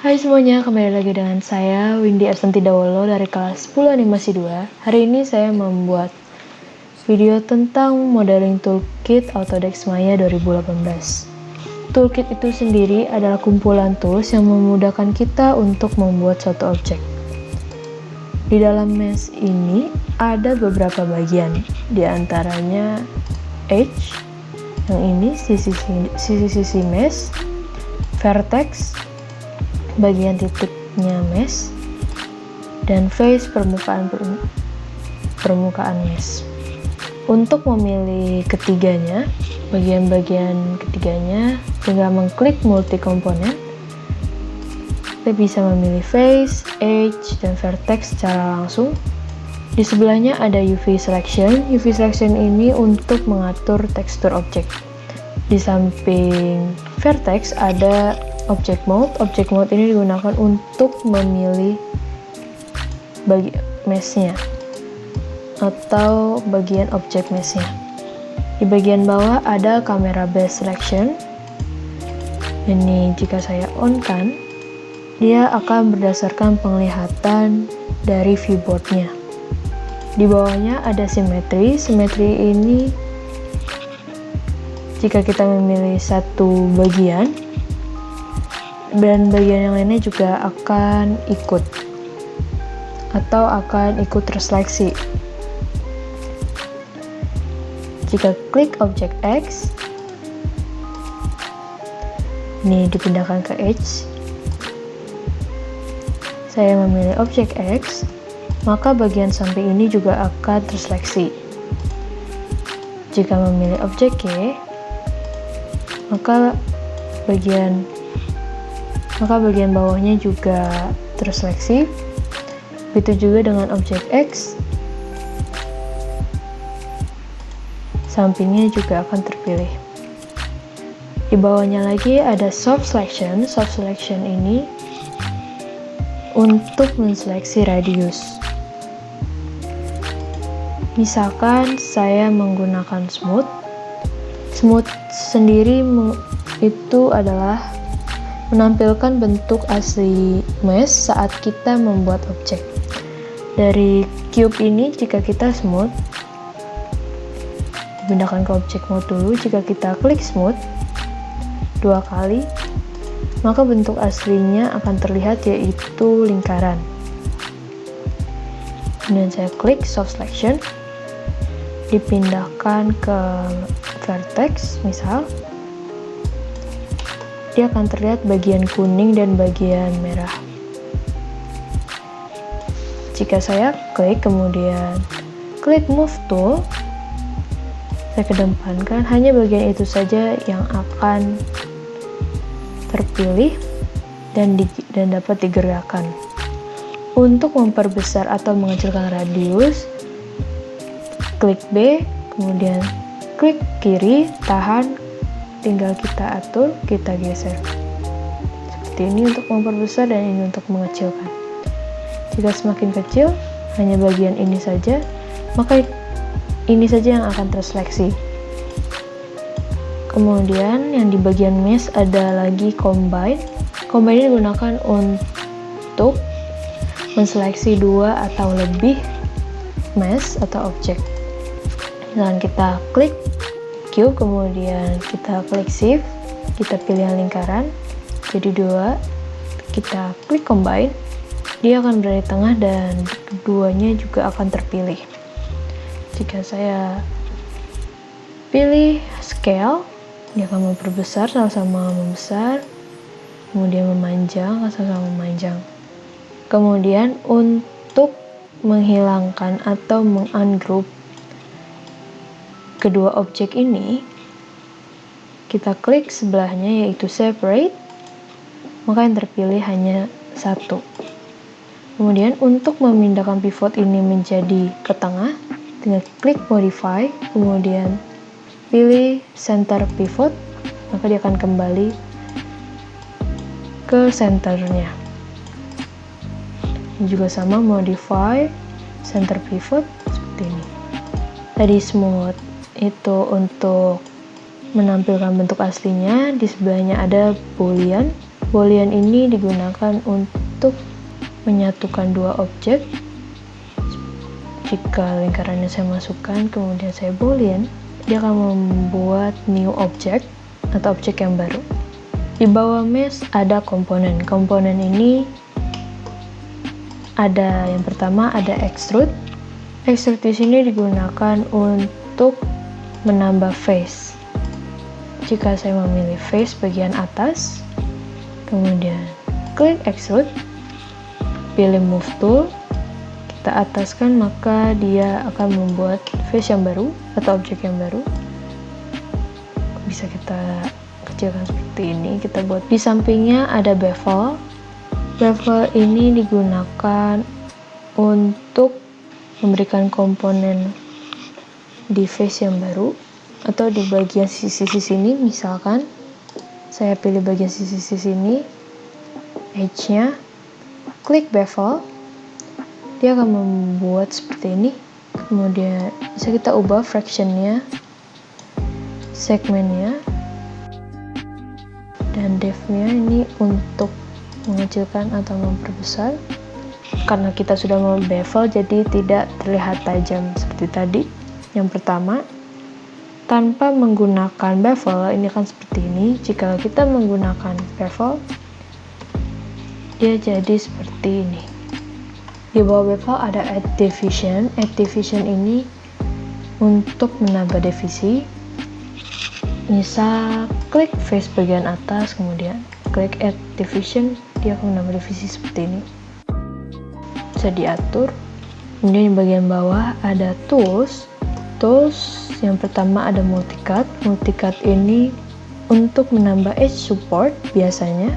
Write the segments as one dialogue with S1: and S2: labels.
S1: Hai semuanya, kembali lagi dengan saya Windy Arsanti Dawolo dari kelas 10 Animasi 2. Hari ini saya membuat video tentang modeling toolkit Autodesk Maya 2018. Toolkit itu sendiri adalah kumpulan tools yang memudahkan kita untuk membuat suatu objek. Di dalam mesh ini ada beberapa bagian, di antaranya edge, yang ini sisi-sisi mesh, vertex, bagian titiknya mesh, dan face permukaan mesh. Untuk memilih ketiganya, bagian-bagian ketiganya, tinggal mengklik multi komponen. Kita bisa memilih face, edge, dan vertex secara langsung. Di sebelahnya ada UV selection. UV selection ini untuk mengatur tekstur objek. Di samping vertex ada object mode. Object mode ini digunakan untuk memilih meshnya atau bagian objek meshnya. Di bagian bawah ada camera base selection. Ini jika saya on kan, dia akan berdasarkan penglihatan dari viewboardnya. Di bawahnya ada simetri. Simetri ini jika kita memilih satu bagian dan bagian yang lainnya juga akan ikut atau akan ikut terseleksi. Jika klik objek X, ini dipindahkan ke edge. Saya memilih objek X, maka bagian samping ini juga akan terseleksi. Jika memilih objek Y, maka bagian bawahnya juga terseleksi. Begitu juga dengan objek X, sampingnya juga akan terpilih. Di bawahnya lagi ada soft selection. Soft selection ini untuk menseleksi radius. Misalkan saya menggunakan smooth. Smooth sendiri itu adalah menampilkan bentuk asli mesh saat kita membuat objek. Dari cube ini jika kita smooth, dipindahkan ke objek mode dulu. Jika kita klik smooth 2 kali, maka bentuk aslinya akan terlihat, yaitu lingkaran. Kemudian saya klik soft selection, dipindahkan ke vertex misal, dia akan terlihat bagian kuning dan bagian merah. Jika saya klik kemudian klik move tool, saya kedepankan, hanya bagian itu saja yang akan terpilih dan dapat digerakkan. Untuk memperbesar atau mengecilkan radius, klik B, kemudian klik kiri, tahan, tinggal kita atur, kita geser. Seperti ini untuk memperbesar dan ini untuk mengecilkan. Jika semakin kecil, hanya bagian ini saja, maka ini saja yang akan terseleksi. Kemudian yang di bagian mesh ada lagi combine. Combine ini digunakan untuk menseleksi 2 atau lebih mesh atau objek. Dan kita klik Q, kemudian kita klik shift, kita pilih yang lingkaran jadi 2, kita klik combine, dia akan berada di tengah dan keduanya juga akan terpilih. Jika saya pilih scale, dia akan memperbesar sama-sama membesar, kemudian memanjang sama-sama memanjang. Kemudian untuk menghilangkan atau mengungroup kedua objek ini, kita klik sebelahnya yaitu separate, maka yang terpilih hanya satu. Kemudian untuk memindahkan pivot ini menjadi ke tengah, tinggal klik modify, kemudian pilih center pivot, maka dia akan kembali ke centernya. Ini juga sama, modify center pivot seperti ini. Tadi smooth itu untuk menampilkan bentuk aslinya. Di sebelahnya ada boolean. Boolean ini digunakan untuk menyatukan dua objek. Jika lingkarannya saya masukkan, kemudian saya boolean, dia akan membuat new object atau objek yang baru. Di bawah mesh ada komponen. Komponen ini ada yang pertama ada extrude. Extrude di sini digunakan untuk menambah face. Jika saya memilih face bagian atas, kemudian klik extrude, pilih move tool, kita ataskan, maka dia akan membuat face yang baru atau objek yang baru. Bisa kita kecilkan seperti ini, kita buat. Di sampingnya ada bevel. Bevel ini digunakan untuk memberikan komponen di face yang baru atau di bagian sisi-sisi sini. Misalkan saya pilih bagian sisi sini, edge-nya, klik bevel, dia akan membuat seperti ini. Kemudian bisa kita ubah fraction-nya, segmennya, dan depth-nya ini untuk mengecilkan atau memperbesar. Karena kita sudah bevel, jadi tidak terlihat tajam seperti tadi. Yang pertama, tanpa menggunakan bevel, ini kan seperti ini. Jika kita menggunakan bevel, dia jadi seperti ini. Di bawah bevel ada add division. Add division ini untuk menambah divisi. Misal klik face bagian atas, kemudian klik add division, dia akan menambah divisi seperti ini. Bisa diatur. Kemudian di bagian bawah ada tools. Tools yang pertama ada multicut. Multicut ini untuk menambah edge support biasanya.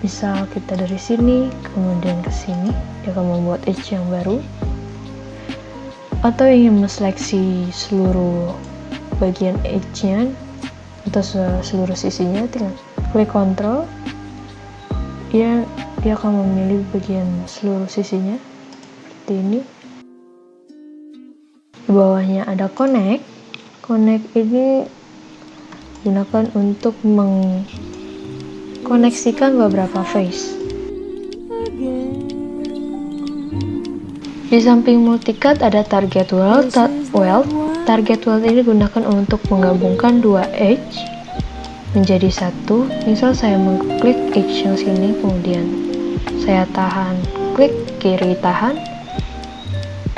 S1: Misal kita dari sini kemudian ke sini, dia akan membuat edge yang baru. Atau ingin menseleksi seluruh bagian edge-nya atau seluruh sisinya, tinggal klik Ctrl, dia akan memilih bagian seluruh sisinya seperti ini. Di bawahnya ada connect. Connect ini digunakan untuk mengkoneksikan beberapa face. Di samping multicut ada target weld. Target weld ini digunakan untuk menggabungkan dua edge menjadi satu. Misal saya mengklik edge yang sini, kemudian saya tahan, klik kiri tahan,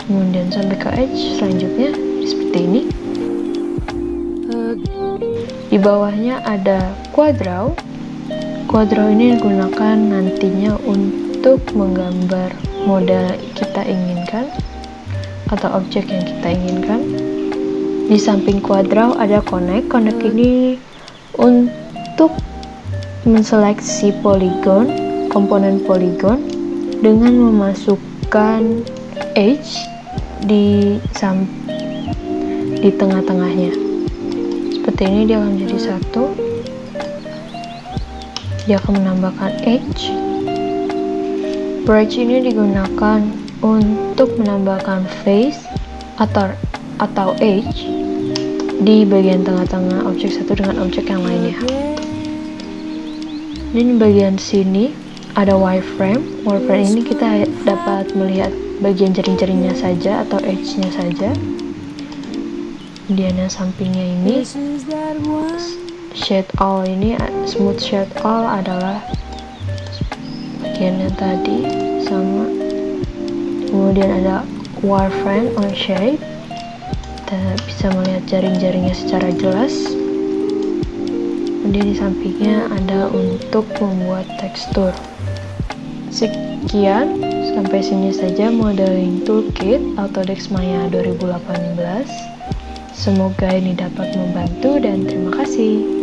S1: kemudian sampai ke edge selanjutnya seperti ini. Di bawahnya ada quadraw. Quadraw ini digunakan nantinya untuk menggambar model kita inginkan atau objek yang kita inginkan. Di samping quadraw ada connect. Connect ini untuk menseleksi poligon, komponen poligon dengan memasukkan edge di tengah-tengahnya. Seperti ini dia akan menjadi satu. Dia akan menambahkan edge. Bridge ini digunakan untuk menambahkan face atau edge di bagian tengah-tengah objek satu dengan objek yang lainnya. Dan di bagian sini ada wireframe. Wireframe ini kita dapat melihat bagian jaring-jaringnya saja atau edge-nya saja. Kemudian yang sampingnya ini shade all, ini smooth shade all adalah bagiannya tadi sama. Kemudian ada wireframe on shape, kita bisa melihat jaring-jaringnya secara jelas. Kemudian di sampingnya ada untuk membuat tekstur. Sekian, sampai sini saja modeling toolkit Autodesk Maya 2018. Semoga ini dapat membantu dan terima kasih.